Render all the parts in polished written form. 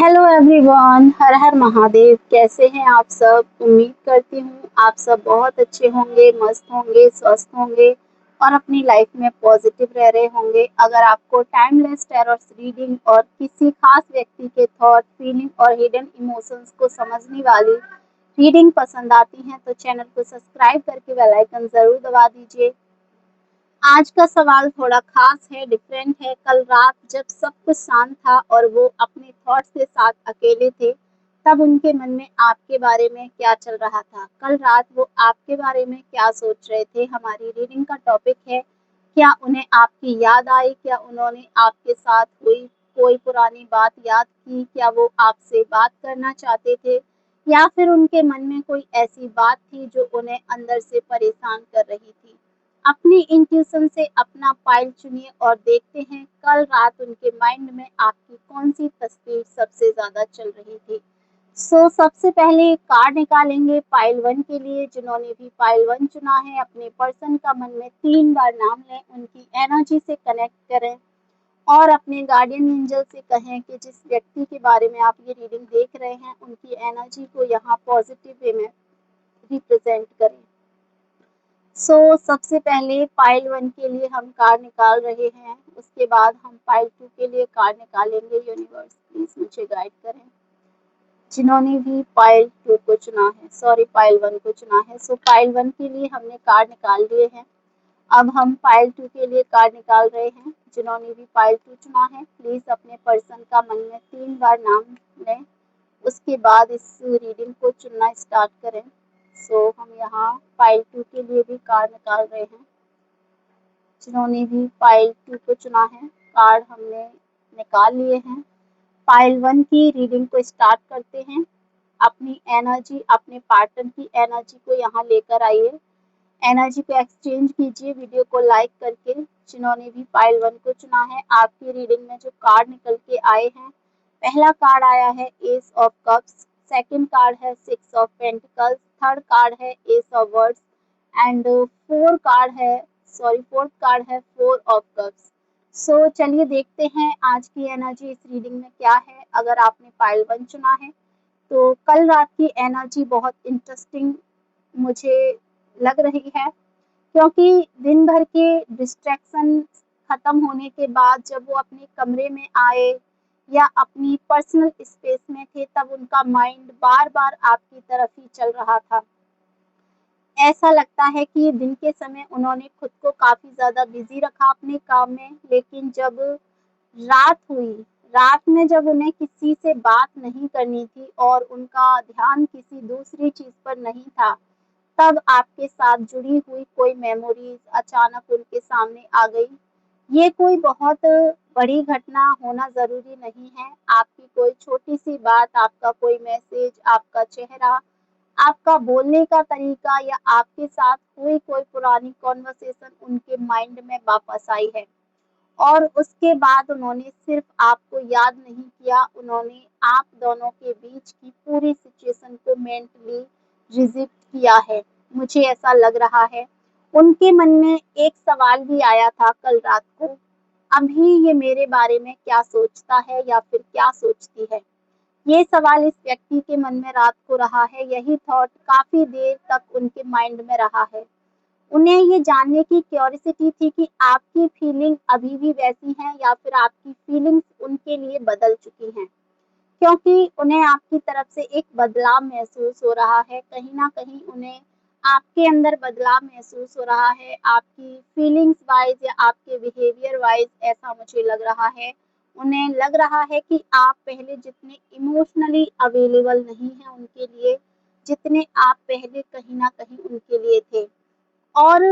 Hello everyone, हर हर महादेव। कैसे हैं आप सब? उम्मीद करती हूँ आप सब बहुत अच्छे होंगे, मस्त होंगे, स्वस्थ होंगे और अपनी लाइफ में पॉजिटिव रह रहे होंगे। अगर आपको टाइमलेस टैरोट्स रीडिंग और किसी खास व्यक्ति के थॉट, फीलिंग और हिडन इमोशंस को समझने वाली रीडिंग पसंद आती हैं तो चैनल को सब्सक्राइब करके बेल आइकन जरूर दबा दीजिए। आज का सवाल थोड़ा खास है, डिफरेंट है। कल रात जब सब कुछ शांत था और वो अपने थॉट्स के साथ अकेले थे, तब उनके मन में आपके बारे में क्या चल रहा था? कल रात वो आपके बारे में क्या सोच रहे थे? हमारी रीडिंग का टॉपिक है, क्या उन्हें आपकी याद आई? क्या उन्होंने आपके साथ हुई कोई पुरानी बात याद की? क्या वो आपसे बात करना चाहते थे या फिर उनके मन में कोई ऐसी बात थी जो उन्हें अंदर से परेशान कर रही थी? अपनी इंट्यूशन से अपना पाइल चुनिए और देखते हैं कल रात उनके माइंड में आपकी कौन सी तस्वीर सबसे ज्यादा चल रही थी। सबसे पहले कार्ड निकालेंगे पाइल 1 के लिए। जिन्होंने भी पाइल 1 चुना है, अपने पर्सन का मन में 3 बार नाम लें, उनकी एनर्जी से कनेक्ट करें और अपने गार्डियन एंजल से कहें कि जिस व्यक्ति के बारे में आप ये रीडिंग देख रहे हैं, उनकी एनर्जी को यहाँ पॉजिटिव वे में रिप्रेजेंट करें। सबसे पहले पाइल 1 के लिए हम कार्ड निकाल रहे हैं, उसके बाद हम पाइल 2 के लिए कार्ड निकालेंगे। यूनिवर्स प्लीज मुझे गाइड करें। जिन्होंने भी पाइल 2 को चुना है, सॉरी पाइल 1 को चुना है, पाइल 1 के लिए हमने कार्ड निकाल दिए हैं। अब हम पाइल 2 के लिए कार्ड निकाल रहे हैं। जिन्होंने भी पाइल 2 चुना है, प्लीज अपने पर्सन का मन में 3 बार नाम लें, उसके बाद इस रीडिंग को चुनना स्टार्ट करें। हम यहाँ पाइल 2 के लिए भी कार्ड निकाल रहे हैं। जिन्होंने भी पाइल 2 को चुना है, कार्ड हमने निकाल लिए हैं। पाइल 1 की रीडिंग को स्टार्ट करते हैं। अपनी एनर्जी, अपने पार्टनर की एनर्जी को यहाँ लेकर आइए, एनर्जी को एक्सचेंज कीजिए वीडियो को लाइक करके। जिन्होंने भी पाइल 1 को चुना है, आपकी रीडिंग में जो कार्ड निकल के आए हैं, पहला कार्ड आया है S of cups, second card है 6 ऑफ पेंटिकल्स, थर्ड कार्ड है S of words and fourth card है 4 ऑफ कप्स। चलिए देखते हैं आज की एनर्जी इस रीडिंग में क्या है। अगर आपने पाइल 1 चुना है तो कल रात की एनर्जी बहुत इंटरेस्टिंग मुझे लग रही है, क्योंकि दिन भर के डिस्ट्रैक्शन खत्म होने के बाद जब वो अपने कमरे में आए या अपनी पर्सनल स्पेस में थे, तब उनका माइंड बार बार आपकी तरफ ही चल रहा था। ऐसा लगता है कि दिन के समय उन्होंने खुद को काफी ज्यादा बिजी रखा अपने काम में, लेकिन जब रात हुई, रात में जब उन्हें किसी से बात नहीं करनी थी और उनका ध्यान किसी दूसरी चीज पर नहीं था, तब आपके साथ जुड़ी हुई कोई मेमोरीज अचानक उनके सामने आ गई। ये कोई बहुत बड़ी घटना होना ज़रूरी नहीं है, आपकी कोई छोटी सी बात, आपका कोई मैसेज, आपका चेहरा, आपका बोलने का तरीका या आपके साथ हुई कोई पुरानी कॉन्वर्सेशन उनके माइंड में वापस आई है। और उसके बाद उन्होंने सिर्फ आपको याद नहीं किया, उन्होंने आप दोनों के बीच की पूरी सिचुएशन को मेंटली रिजिप्ट किया है। मुझे ऐसा लग रहा है उनके मन में एक सवाल भी आया था कल रात को, अभी ये मेरे बारे में क्या सोचता है या फिर क्या सोचती है। ये सवाल इस व्यक्ति के मन में रात को रहा है, यही थॉट काफी देर तक उनके माइंड में रहा है। उन्हें ये जानने की क्यूरियोसिटी थी कि आपकी फीलिंग अभी भी वैसी हैं या फिर आपकी फीलिंग्स उनके लिए बदल चुकी हैं, क्योंकि उन्हें आपकी तरफ से एक बदलाव महसूस हो रहा है। कहीं ना कहीं उन्हें आपके अंदर बदलाव महसूस हो रहा है, आपकी फीलिंग्स वाइज या आपके बिहेवियर वाइज, ऐसा मुझे लग रहा है। उन्हें लग रहा है कि आप पहले जितने इमोशनली अवेलेबल नहीं हैं उनके लिए, जितने आप पहले कहीं ना कहीं उनके लिए थे। और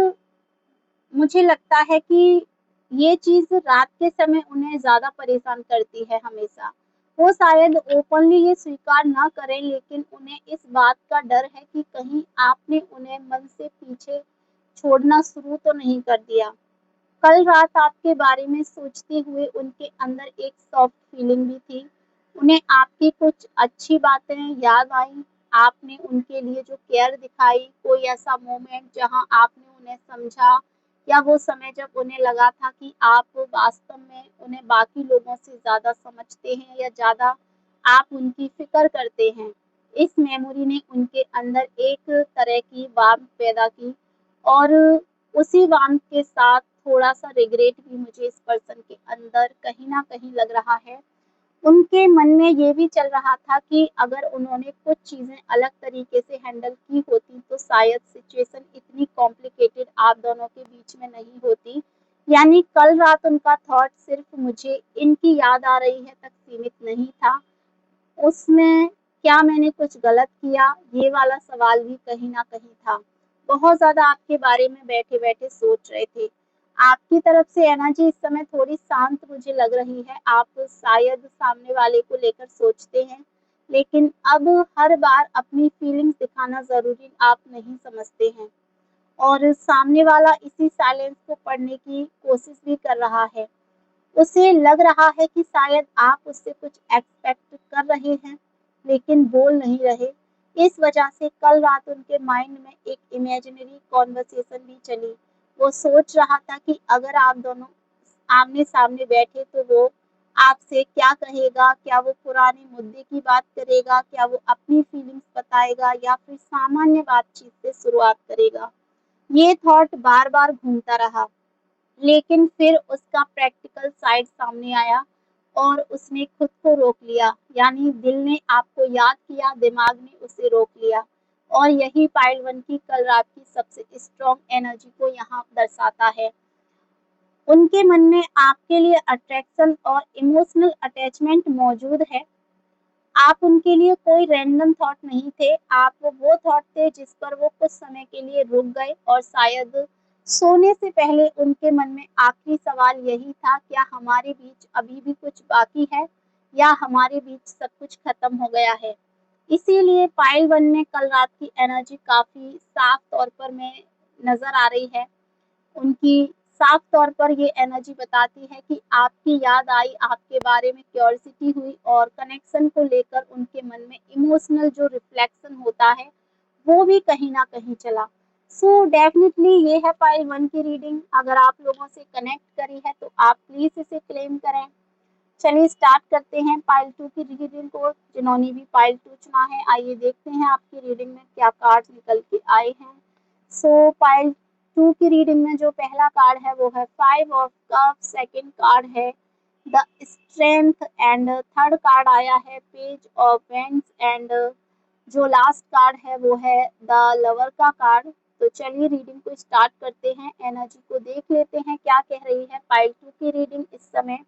मुझे लगता है कि ये चीज़ रात के समय उन्हें ज़्यादा परेशान करती है हमेशा। वो शायद ओपनली ये स्वीकार ना करें, लेकिन उन्हें इस बात का डर है कि कहीं आपने उन्हें मन से पीछे छोड़ना शुरू तो नहीं कर दिया। कल रात आपके बारे में सोचते हुए उनके अंदर एक सॉफ्ट फीलिंग भी थी। उन्हें आपकी कुछ अच्छी बातें याद आई, आपने उनके लिए जो केयर दिखाई, कोई ऐसा मोमेंट जहां आपने उन्हें समझा, या वो समय जब उन्हें लगा था कि आप वास्तव में उन्हें बाकी लोगों से ज़्यादा समझते हैं या ज़्यादा आप उनकी फ़िक्र करते हैं। इस मेमोरी ने उनके अंदर एक तरह की वार्मथ पैदा की और उसी वार्मथ के साथ थोड़ा-सा रिग्रेट भी मुझे इस पर्सन के अंदर कहीं न कहीं लग रहा है। उनके मन में ये भी चल रहा था कि अगर उन्होंने कुछ चीज़ें अलग तरीके से हैंडल की होती तो शायद सिचुएशन इतनी कॉम्प्लिकेटेड आप दोनों के बीच में नहीं होती। यानी कल रात उनका थॉट सिर्फ़ मुझे इनकी याद आ रही है तक सीमित नहीं था। उसमें क्या मैंने कुछ गलत किया? ये वाला सवाल भी कहीं न कहीं था। बहुत ज़्यादा आपके बारे में बैठे-बैठे सोच रहे थे। आपकी तरफ से एनर्जी इस समय थोड़ी शांत मुझे लग रही है। आप शायद सामने वाले को लेकर सोचते हैं, लेकिन अब हर बार अपनी फीलिंग्स दिखाना ज़रूरी आप नहीं समझते हैं और सामने वाला इसी साइलेंस को पढ़ने की कोशिश भी कर रहा है। उसे लग रहा है कि शायद आप उससे कुछ एक्सपेक्ट कर रहे हैं, लेकिन बोल नहीं रहे। इस वजह से कल रात उनके माइंड में एक इमेजिनरी कॉन्वर्सेशन भी चली। वो सोच रहा था कि अगर आप दोनों आमने-सामने बैठे तो वो आपसे क्या कहेगा? क्या वो पुराने मुद्दे की बात करेगा? क्या वो अपनी फीलिंग्स बताएगा या फिर सामान्य बातचीत से शुरुआत करेगा? ये थॉट बार-बार घूमता रहा। लेकिन फिर उसका प्रैक्टिकल साइड सामने आया और उसने खुद को रोक लिया, यानी दिल ने आपको याद किया, दिमाग ने उसे रोक लिया और यही पाइल 1 की कल रात की सबसे स्ट्रॉन्ग एनर्जी को यहाँ दर्शाता है। उनके मन में आपके लिए अट्रैक्शन और इमोशनल अटैचमेंट मौजूद है। आप उनके लिए कोई रैंडम थॉट नहीं थे, आप वो थॉट थे जिस पर वो कुछ समय के लिए रुक गए और शायद सोने से पहले उनके मन में आखिरी सवाल यही था, क्या हमारे बीच अभी भी कुछ बाकी है या हमारे बीच सब कुछ खत्म हो गया है? इसीलिए पाइल 1 में कल रात की एनर्जी काफ़ी साफ तौर पर मैं नज़र आ रही है। उनकी साफ तौर पर ये एनर्जी बताती है कि आपकी याद आई, आपके बारे में क्यूरियोसिटी हुई और कनेक्शन को लेकर उनके मन में इमोशनल जो रिफ्लेक्शन होता है, वो भी कहीं न कहीं चला। सो डेफिनिटली ये है पाइल 1 की रीडिंग। अगर आप लोगों से कनेक्ट करी है तो आप प्लीज़ इसे क्लेम करें। चलिए स्टार्ट करते हैं पाइल 2 की रीडिंग को। जिन्होंने भी पाइल 2 चुना है, आइए देखते हैं आपकी रीडिंग में क्या कार्ड्स निकल के आए हैं। सो पाइल 2 की रीडिंग में जो पहला कार्ड है वो है 5 ऑफ कप्स, सेकंड कार्ड है the strength and third card आया है पेज ऑफ वेंड्स एंड जो लास्ट कार्ड है वो है द लवर का कार्ड। तो चलिए रीडिंग को स्टार्ट करते हैं, एनर्जी को देख लेते हैं क्या कह रही है पाइल 2 की रीडिंग इस समय।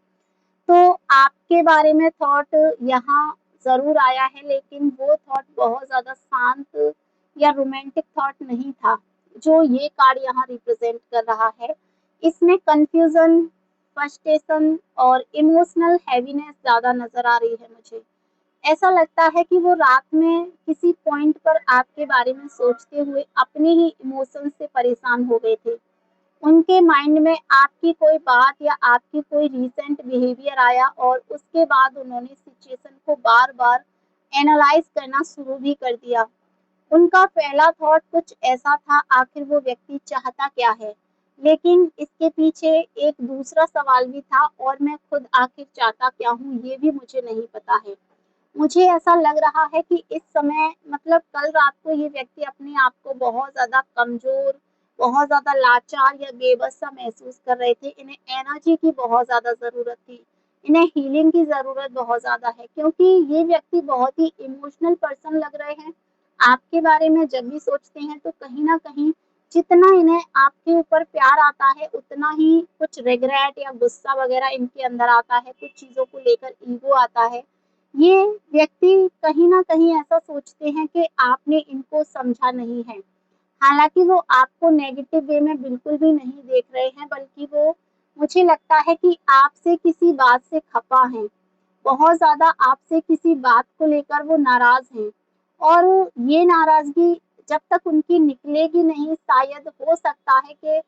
तो आपके बारे में थॉट यहाँ ज़रूर आया है, लेकिन वो थॉट बहुत ज़्यादा शांत या रोमांटिक थॉट नहीं था, जो ये कार्ड यहाँ रिप्रेजेंट कर रहा है। इसमें कन्फ्यूज़न, फ्रस्ट्रेशन और इमोशनल हैवीनेस ज़्यादा नज़र आ रही है मुझे। ऐसा लगता है कि वो रात में किसी पॉइंट पर आपके बारे में सोचते हुए अपने ही इमोशंस से परेशान हो गए थे। उनके माइंड में आपकी कोई बात या आपकी कोई रीसेंट बिहेवियर आया और उसके बाद उन्होंने सिचुएशन को बार-बार एनालाइज़ करना शुरू भी कर दिया। उनका पहला थॉट कुछ ऐसा था, आखिर वो व्यक्ति चाहता क्या है? लेकिन इसके पीछे एक दूसरा सवाल भी था और मैं खुद आखिर चाहता क्या हूँ, ये भी मुझे नहीं पता है। मुझे ऐसा लग रहा है कि इस समय मतलब कल रात को ये व्यक्ति अपने आप को बहुत ज़्यादा कमज़ोर, बहुत ज़्यादा लाचार या बेबस-सा महसूस कर रहे थे। इन्हें एनर्जी की बहुत ज़्यादा ज़रूरत थी। इन्हें हीलिंग की ज़रूरत बहुत ज़्यादा है, क्योंकि ये व्यक्ति बहुत ही इमोशनल पर्सन लग रहे हैं। आपके बारे में जब भी सोचते हैं तो कहीं न कहीं जितना इन्हें आपके ऊपर प्यार आता है, उतना ही कुछ रिग्रेट या गुस्सा वग़ैरह इनके अंदर आता है, कुछ चीज़ों को लेकर ईगो आता है। ये व्यक्ति कहीं न कहीं ऐसा सोचते हैं कि आपने इनको समझा नहीं है। हालाँकि वो आपको नेगेटिव वे में बिल्कुल भी नहीं देख रहे हैं, बल्कि वो मुझे लगता है कि आपसे किसी बात से खफ़ा हैं। बहुत ज़्यादा आपसे किसी बात को लेकर वो नाराज़ हैं और ये नाराज़गी जब तक उनकी निकलेगी नहीं, शायद हो सकता है कि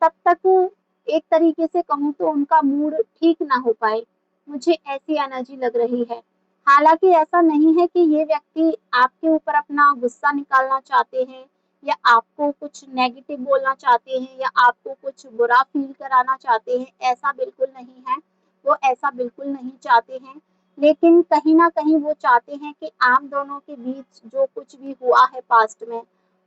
तब तक एक तरीके से कहूँ तो उनका मूड ठीक ना हो पाए। मुझे ऐसी एनर्जी लग रही है। हालाँकि ऐसा नहीं है कि ये व्यक्ति आपके ऊपर अपना गुस्सा निकालना चाहते हैं या आपको कुछ नेगेटिव बोलना चाहते हैं या आपको कुछ बुरा फ़ील कराना चाहते हैं, ऐसा बिल्कुल नहीं है। वो ऐसा बिल्कुल नहीं चाहते हैं। लेकिन कहीं न कहीं वो चाहते हैं कि आप दोनों के बीच जो कुछ भी हुआ है पास्ट में,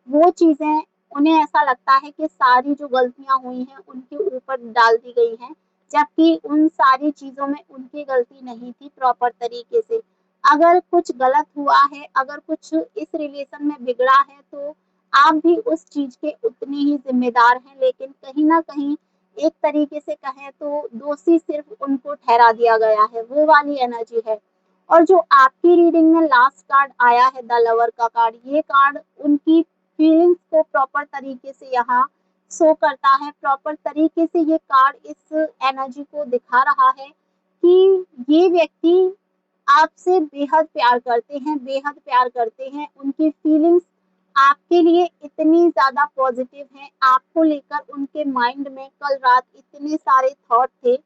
वो चीज़ें उन्हें ऐसा लगता है कि सारी जो गलतियाँ हुई हैं, उनके ऊपर डाल दी गई हैं, जबकि उन सारी चीज़ों में उनकी गलती नहीं थी प्रॉपर तरीके से। अगर कुछ गलत हुआ है, अगर कुछ इस रिलेशन में बिगड़ा है, तो आप भी उस चीज़ के उतने ही ज़िम्मेदार हैं, लेकिन कहीं न कहीं एक तरीके से कहें तो दोषी सिर्फ़ उनको ठहरा दिया गया है, वो वाली एनर्जी है। और जो आपकी रीडिंग में लास्ट कार्ड आया है द लवर का कार्ड, ये कार्ड उनकी फीलिंग्स को प्रॉपर तरीके से यहाँ शो करता है। प्रॉपर तरीके से ये कार्ड इस एनर्जी को दिखा रहा है कि ये व्यक्ति आपसे बेहद प्यार करते हैं, बेहद प्यार करते हैं। उनकी फीलिंग्स आपके लिए इतनी ज़्यादा पॉज़िटिव हैं, आपको लेकर उनके माइंड में कल रात इतने सारे थॉट थे,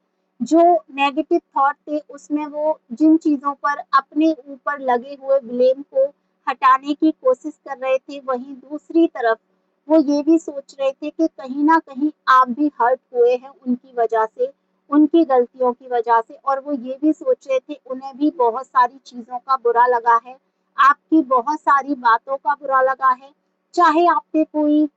जो नेगेटिव थॉट थे उसमें वो जिन चीज़ों पर अपने ऊपर लगे हुए ब्लेम को हटाने की कोशिश कर रहे थे, वहीं दूसरी तरफ वो ये भी सोच रहे थे कि कहीं न कहीं आप भी हर्ट हुए हैं उनकी वजह से, उनकी गलतियों की वजह से, और वो ये भी सोच रहे थे उन्हें भी बहुत सारी चीज़ों का बुरा लगा है, आपकी बहुत सारी बातों का बुरा लगा है। चाहे आपने कोई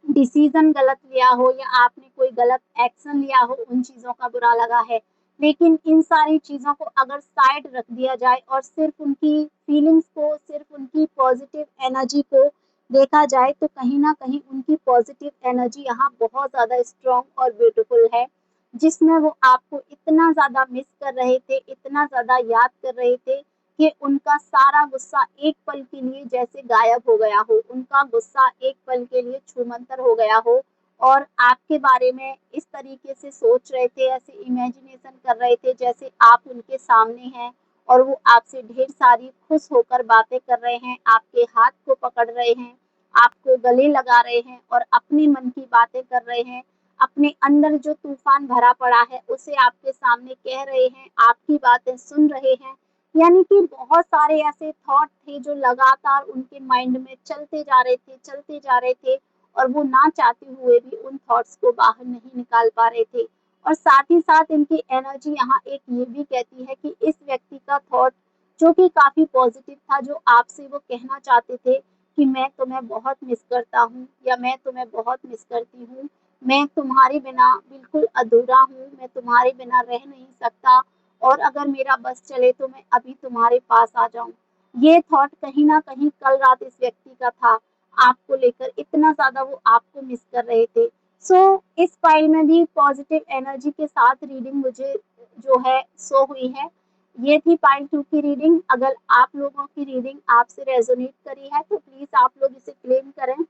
डिसीज़न गलत लिया हो या आपने कोई गलत एक्शन लिया हो, उन चीज़ों का बुरा लगा है। लेकिन इन सारी चीज़ों को अगर साइड रख दिया जाए और सिर्फ़ उनकी फीलिंग्स को, सिर्फ़ उनकी पॉज़िटिव एनर्जी को देखा जाए, तो कहीं न कहीं उनकी पॉज़िटिव एनर्जी यहाँ बहुत ज़्यादा स्ट्रॉन्ग और ब्यूटीफुल है, जिसमें वो आपको इतना ज़्यादा मिस कर रहे थे, इतना ज़्यादा याद कर रहे थे कि उनका सारा गुस्सा एक पल के लिए जैसे गायब हो गया हो, उनका गुस्सा एक पल के लिए छूमंतर हो गया हो, और आपके बारे में इस तरीके से सोच रहे थे, ऐसे इमेजिनेशन कर रहे थे जैसे आप उनके सामने हैं और वो आपसे ढेर सारी खुश होकर बातें कर रहे हैं, आपके हाथ को पकड़ रहे हैं, आपको गले लगा रहे हैं और अपने मन की बातें कर रहे हैं। अपने अंदर जो तूफान भरा पड़ा है, उसे आपके सामने कह रहे हैं, आपकी बातें सुन रहे हैं। यानी कि बहुत सारे ऐसे थॉट थे जो लगातार उनके माइंड में चलते जा रहे थे, और वो ना चाहते हुए भी उन थॉट्स को बाहर नहीं निकाल पा रहे थे। और साथ ही साथ इनकी एनर्जी यहाँ एक ये भी कहती है कि इस व्यक्ति का थॉट जो कि काफ़ी पॉजिटिव था, जो आपसे वो कहना चाहते थे कि मैं तुम्हें बहुत मिस करता हूँ या मैं तुम्हें बहुत मिस करती हूँ, मैं तुम्हारे बिना बिल्कुल अधूरा हूँ, मैं तुम्हारे बिना रह नहीं सकता, और अगर मेरा बस चले तो मैं अभी तुम्हारे पास आ जाऊँ। ये थॉट कहीं न कहीं कल रात इस व्यक्ति का था, आपको लेकर इतना ज़्यादा वो आपको मिस कर रहे थे। इस फाइल में भी पॉज़िटिव एनर्जी के साथ रीडिंग मुझे जो है शो हुई है। ये थी पार्ट 2 की रीडिंग। अगर आप लोगों की रीडिंग आपसे रेज़ोनेट करी है तो प्लीज़ आप लोग इसे क्लेम करें।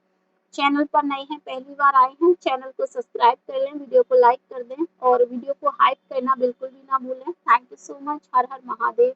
चैनल पर नए हैं, पहली बार आए हैं, चैनल को सब्सक्राइब कर लें, वीडियो को लाइक कर दें और वीडियो को हाइप करना बिल्कुल भी ना भूलें। Thank you so much. Her her Mahadev.